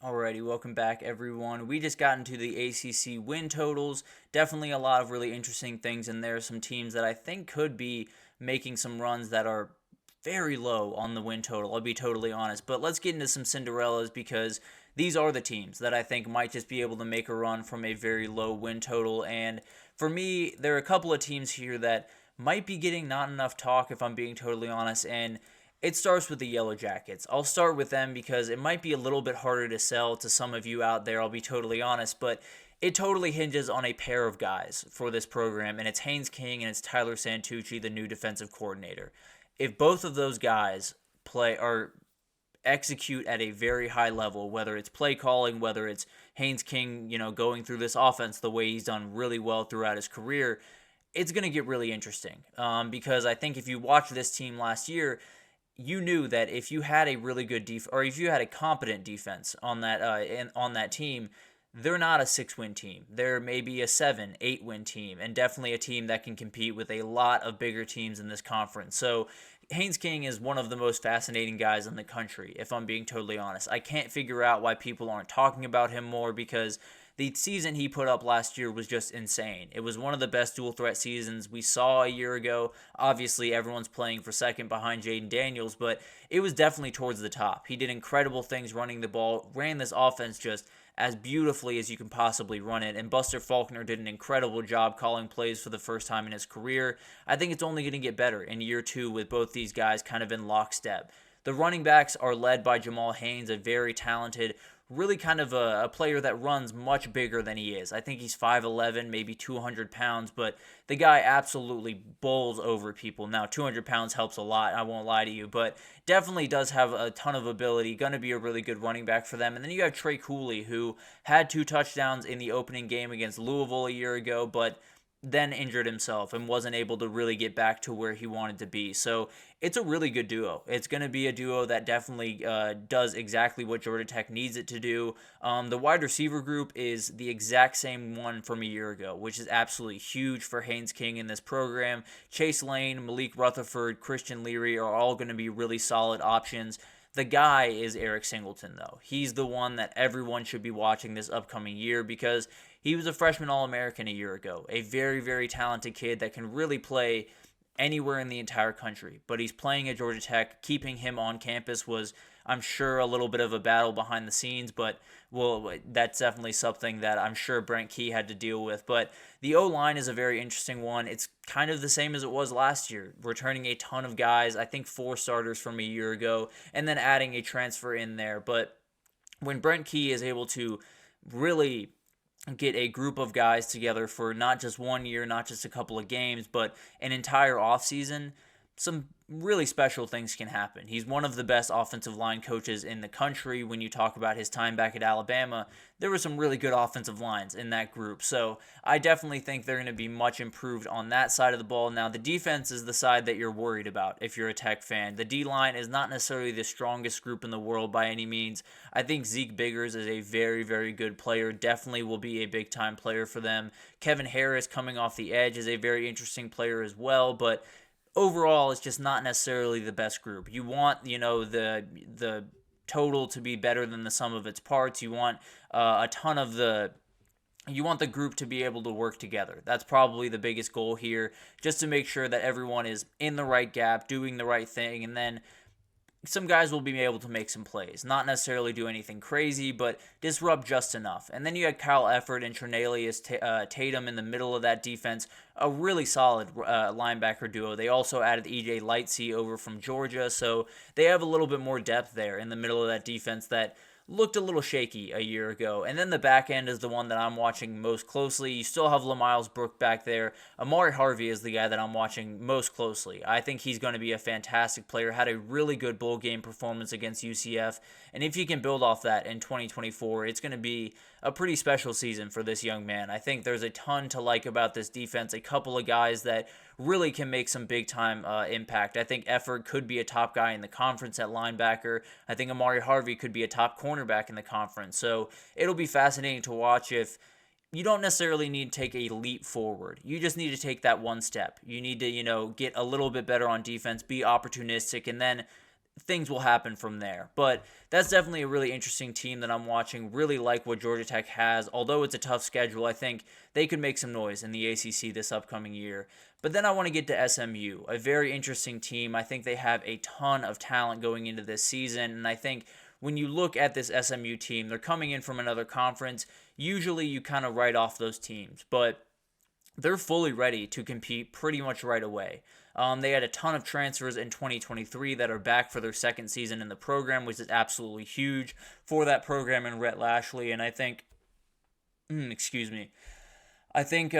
Alrighty, welcome back everyone. We just got into the ACC win totals. Definitely a lot of really interesting things in there. Some teams that I think could be making some runs that are very low on the win total, I'll be totally honest. But let's get into some Cinderellas because these are the teams that I think might just be able to make a run from a very low win total. And for me, there are a couple of teams here that might be getting not enough talk if I'm being totally honest. And it starts with the Yellow Jackets. I'll start with them because it might be a little bit harder to sell to some of you out there, I'll be totally honest, but it totally hinges on a pair of guys for this program, and it's Haynes King and it's Tyler Santucci, the new defensive coordinator. If both of those guys play or execute at a very high level, whether it's play calling, whether it's Haynes King, going through this offense the way he's done really well throughout his career, it's going to get really interesting. Because I think if you watch this team last year, you knew that if you had a really good or if you had a competent defense on that team, they're not a 6-win team. They're maybe a 7, 8-win team, and definitely a team that can compete with a lot of bigger teams in this conference. So Haynes King is one of the most fascinating guys in the country, if I'm being totally honest. I can't figure out why people aren't talking about him more because the season he put up last year was just insane. It was one of the best dual threat seasons we saw a year ago. Obviously, everyone's playing for second behind Jaden Daniels, but it was definitely towards the top. He did incredible things running the ball, ran this offense just as beautifully as you can possibly run it, and Buster Faulkner did an incredible job calling plays for the first time in his career. I think it's only going to get better in year two with both these guys kind of in lockstep. The running backs are led by Jamal Haynes, a very talented, really kind of a player that runs much bigger than he is. I think he's 5'11", maybe 200 pounds, but the guy absolutely bowls over people. Now, 200 pounds helps a lot, I won't lie to you, but definitely does have a ton of ability, going to be a really good running back for them. And then you have Trey Cooley, who had 2 touchdowns in the opening game against Louisville a year ago, but then injured himself and wasn't able to really get back to where he wanted to be. So it's a really good duo. It's going to be a duo that definitely does exactly what Georgia Tech needs it to do. The wide receiver group is the exact same one from a year ago, which is absolutely huge for Haynes King in this program. Chase Lane, Malik Rutherford, Christian Leary are all going to be really solid options. The guy is Eric Singleton, though. He's the one that everyone should be watching this upcoming year because he was a freshman All-American a year ago. A very, very talented kid that can really play anywhere in the entire country. But he's playing at Georgia Tech. Keeping him on campus was, I'm sure, a little bit of a battle behind the scenes, but that's definitely something that I'm sure Brent Key had to deal with. But the O-line is a very interesting one. It's kind of the same as it was last year, returning a ton of guys, I think 4 starters from a year ago, and then adding a transfer in there. But when Brent Key is able to really get a group of guys together for not just 1 year, not just a couple of games, but an entire offseason, some really special things can happen. He's one of the best offensive line coaches in the country. When you talk about his time back at Alabama, there were some really good offensive lines in that group. So I definitely think they're going to be much improved on that side of the ball. Now, the defense is the side that you're worried about if you're a Tech fan. The D-line is not necessarily the strongest group in the world by any means. I think Zeke Biggers is a very, very good player. Definitely will be a big-time player for them. Kevin Harris coming off the edge is a very interesting player as well, but overall, it's just not necessarily the best group. You want, the total to be better than the sum of its parts. You want you want the group to be able to work together. That's probably the biggest goal here, just to make sure that everyone is in the right gap, doing the right thing, and then some guys will be able to make some plays. Not necessarily do anything crazy, but disrupt just enough. And then you had Kyle Efford and Trinalius Tatum in the middle of that defense. A really solid linebacker duo. They also added E.J. Lightsey over from Georgia, so they have a little bit more depth there in the middle of that defense that looked a little shaky a year ago. And then the back end is the one that I'm watching most closely. You still have LaMiles Brook back there. Amari Harvey is the guy that I'm watching most closely. I think he's going to be a fantastic player. Had a really good bowl game performance against UCF. And if he can build off that in 2024, it's going to be a pretty special season for this young man. I think there's a ton to like about this defense. A couple of guys that really can make some big-time impact. I think Efford could be a top guy in the conference at linebacker. I think Amari Harvey could be a top cornerback in the conference. So it'll be fascinating to watch. If you don't necessarily need to take a leap forward. You just need to take that one step. You need to, get a little bit better on defense, be opportunistic, and then things will happen from there. But that's definitely a really interesting team that I'm watching. Really like what Georgia Tech has. Although it's a tough schedule, I think they could make some noise in the ACC this upcoming year. But then I want to get to SMU, a very interesting team. I think they have a ton of talent going into this season, and I think when you look at this SMU team, they're coming in from another conference. Usually you kind of write off those teams, but they're fully ready to compete pretty much right away. They had a ton of transfers in 2023 that are back for their second season in the program, which is absolutely huge for that program and Rhett Lashley. And I think, I think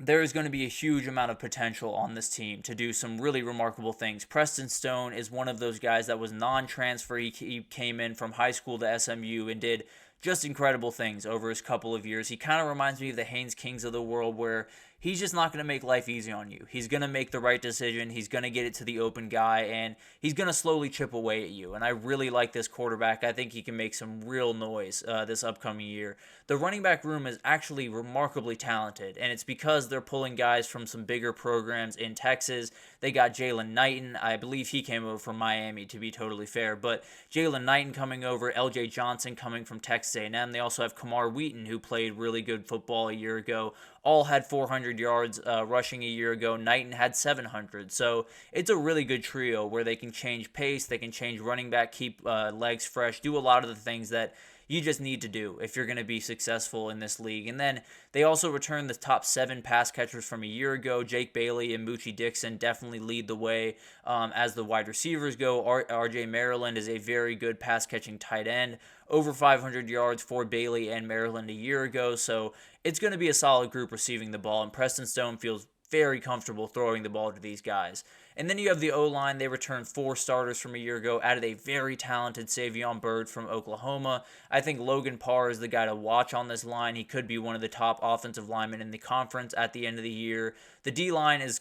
there is going to be a huge amount of potential on this team to do some really remarkable things. Preston Stone is one of those guys that was non-transfer. He came in from high school to SMU and did just incredible things over his couple of years. He kind of reminds me of the Haynes Kings of the world, where he's just not going to make life easy on you. He's going to make the right decision. He's going to get it to the open guy, and he's going to slowly chip away at you. And I really like this quarterback. I think he can make some real noise this upcoming year. The running back room is actually remarkably talented, and it's because they're pulling guys from some bigger programs in Texas. They got Jalen Knighton. I believe he came over from Miami, to be totally fair. But Jalen Knighton coming over, L.J. Johnson coming from Texas A&M. They also have Kamar Wheaton, who played really good football a year ago. All had 400 yards rushing a year ago. Knighton had 700. So it's a really good trio where they can change pace, they can change running back, keep legs fresh, do a lot of the things that you just need to do if you're going to be successful in this league. And then they also returned the top 7 pass catchers from a year ago. Jake Bailey and Moochie Dixon definitely lead the way as the wide receivers go. RJ Maryland is a very good pass catching tight end. Over 500 yards for Bailey and Maryland a year ago. So it's going to be a solid group receiving the ball. And Preston Stone feels very comfortable throwing the ball to these guys. And then you have the O-line. They returned 4 starters from a year ago, added a very talented Savion Byrd from Oklahoma. I think Logan Parr is the guy to watch on this line. He could be one of the top offensive linemen in the conference at the end of the year. The D-line is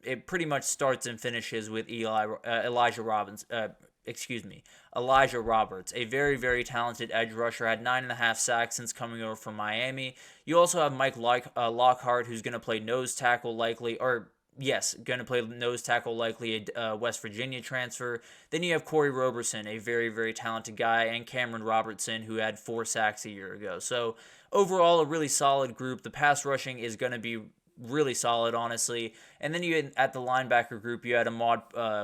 it pretty much starts and finishes with Elijah Roberts, a very, very talented edge rusher, had 9.5 sacks since coming over from Miami. You also have Mike Lockhart, who's going to play nose tackle likely, a West Virginia transfer. Then you have Corey Roberson, a very, very talented guy, and Cameron Robertson, who had 4 sacks a year ago. So overall, a really solid group. The pass rushing is going to be really solid, honestly. And then you had, at the linebacker group, you had Ahmad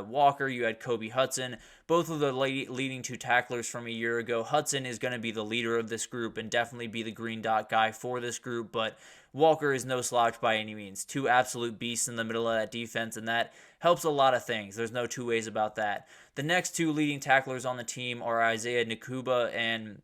Walker, you had Kobe Hudson, both of the leading 2 tacklers from a year ago. Hudson is going to be the leader of this group and definitely be the green dot guy for this group, but Walker is no slouch by any means. 2 absolute beasts in the middle of that defense, and that helps a lot of things. There's no two ways about that. The next 2 leading tacklers on the team are Isaiah Nakuba and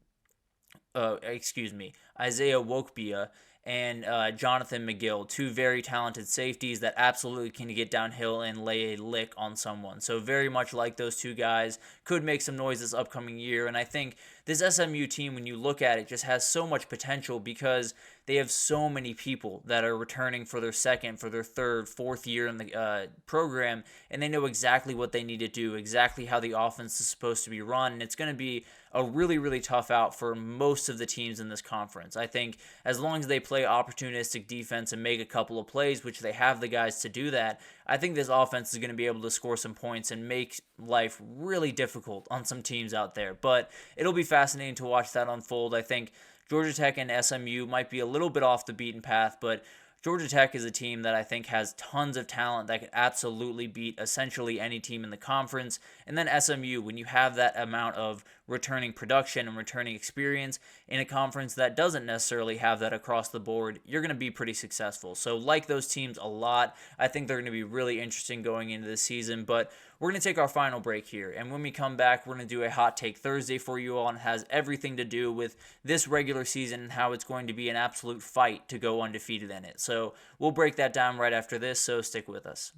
Isaiah Wokbia and Jonathan McGill, 2 very talented safeties that absolutely can get downhill and lay a lick on someone. So very much like those 2 guys, could make some noise this upcoming year. And I think this SMU team, when you look at it, just has so much potential because they have so many people that are returning for their second, for their third, fourth year in the program, and they know exactly what they need to do, exactly how the offense is supposed to be run, and it's going to be a really, really tough out for most of the teams in this conference. I think as long as they play opportunistic defense and make a couple of plays, which they have the guys to do that, I think this offense is going to be able to score some points and make life really difficult on some teams out there. But it'll be fascinating to watch that unfold. I think Georgia Tech and SMU might be a little bit off the beaten path, but Georgia Tech is a team that I think has tons of talent that could absolutely beat essentially any team in the conference. And then SMU, when you have that amount of returning production and returning experience in a conference that doesn't necessarily have that across the board, you're going to be pretty successful. So like those teams a lot. I think they're going to be really interesting going into this season, but we're going to take our final break here. And when we come back, we're going to do a Hot Take Thursday for you all, and it has everything to do with this regular season and how it's going to be an absolute fight to go undefeated in it. So we'll break that down right after this, so stick with us.